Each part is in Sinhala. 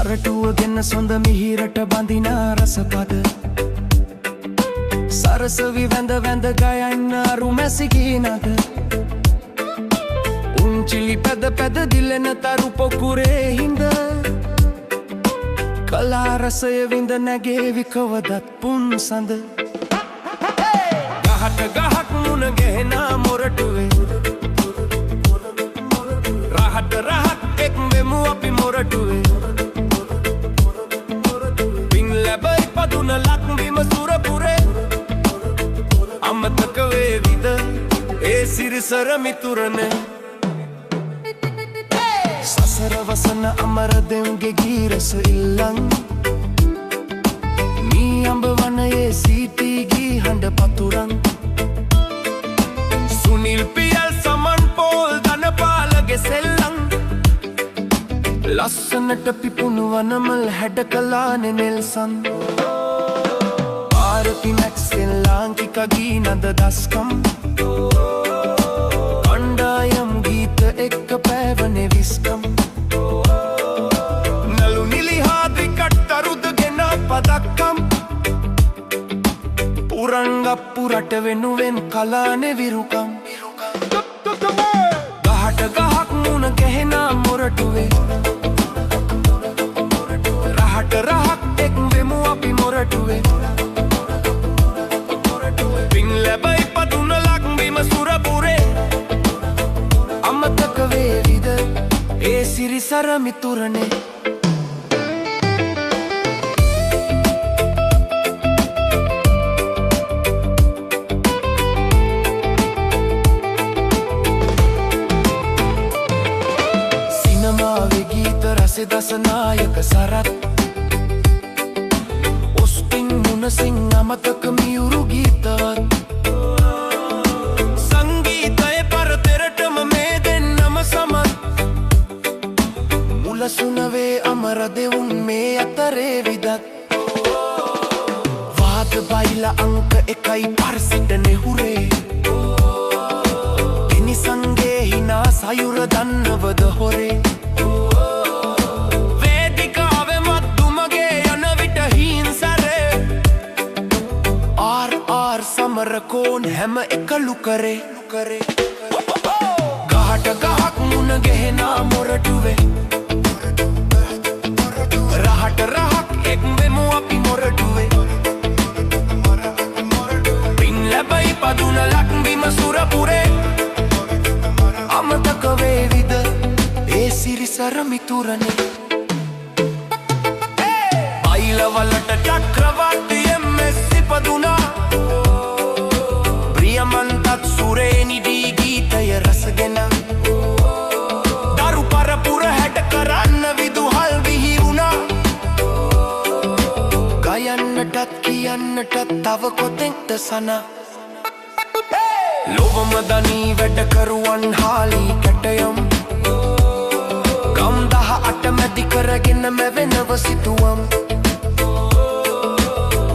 මොරටුව ගෙන්න සොඳ මිහිරට බඳින රසපද සරසවි වැඳ වැඳ ගයන්න අරු මැසිකීනද උන්චිලි පැද පැද දිලෙන තරු පොකුරේ හිඳ කලා රසය විඳ නැගේවි කවදත් පුන් සඳ ගහට ගහක් මුණ ගෙහෙනා මොරටුවේ රහට රහක් එක් වෙමු අපි මොරටුවේ පින් ලැබයි පදුන ලක්බිම සුරපුරේ අමතක වේවිද ඒ සිරිසර මිතුරනේ සසර වසන අමර දෙව්ගේ ගීරස ඉල්ලන් මී අඹ වනයේ සීතී ගී හඬ පතුරන් සුනිල් පියල් සමන් පෝල් ධනපාලගේ සෙල්ලන් ලස්සනට පිපුණු වනමල් හැඩ කලානේ නෙල්සන් ආරති මැක්සෙන් ලාංකික ගී නද දස්කම් කණ්ඩායම් ගීත එක්ක පැවනේ විස්කම් නලු නිලිහාදි කට්ටරුද ගෙන පදක්කම් පුරංගප්පුරට වෙනුවෙන් කලානේ විරුකම් ගහට ගහක් මුණ ගැහෙනා මොරටුවේ රහට රහක් එක් වෙමු අපි මොරටුවේ පින් ලැබයි පදුන ලක්බිම සුරපුරේ අමතක වේවිද ඒ සිරිසර මිතුරනේ සිනමාවේ ගීත රසෙ දසනායක සරත් ඔස්ටින් මුනසින් අමතක මියුරු ගීතවත් සංගීතයේ පරතරටම මේ දෙන්නම සමත් මුලසුනවේ අමර දෙවුන් මේ අතරේ විදත් වාද බයිල අංක එකයි පරසිට නෙහුරේ එනිසන්ගේ හිනා සයුර දන්නවද හොරේ සමරකෝන් හැම එකලු කරේ ගහට ගහක් මුණ ගෙහෙනා මොරටුවේ රහට රහක් එක් වෙමු අපි මොරටුවේ පින් ලැබයි පදුන ලක්බිම සුරපුරේ අමතක වේවිද ඒ සිරිසර මිතුරනේ බයිලවලට චක්‍රවර්තියෙන් මෙස්සි පදුනා මන්තත් සුරේ නිදී ගීතය රසගෙන දරු පරපුර හැට කරන්න විදුහල් විහිරුණා ගයන්නටත් කියන්නටත් තව කොතෙක්ද සනා ලොවමදනී වැඩකරුවන් හාලී කැටයම් ගම් 18 මැදි කරගෙන මැවෙනව සිතුවම්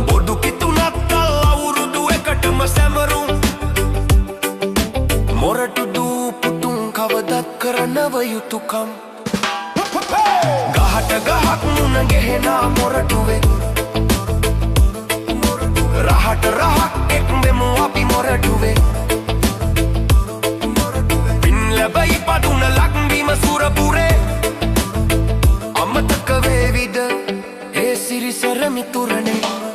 බොඩු කිතුනත් තල් අවුරුදු එකටම සැමරුම් මොරටු දූ පුතුන් කවදත් කරනව යුතුකම් ගහට ගහක් මුණ ගෙහෙනා මොරටුවේ රහට රහක් එක් වෙමු අපි මොරටුවේ පින් ලැබයි පදුන ලක්බිම සුරපුරේ අමතක වේවිද ඒ සිරිසර මිතුරනේ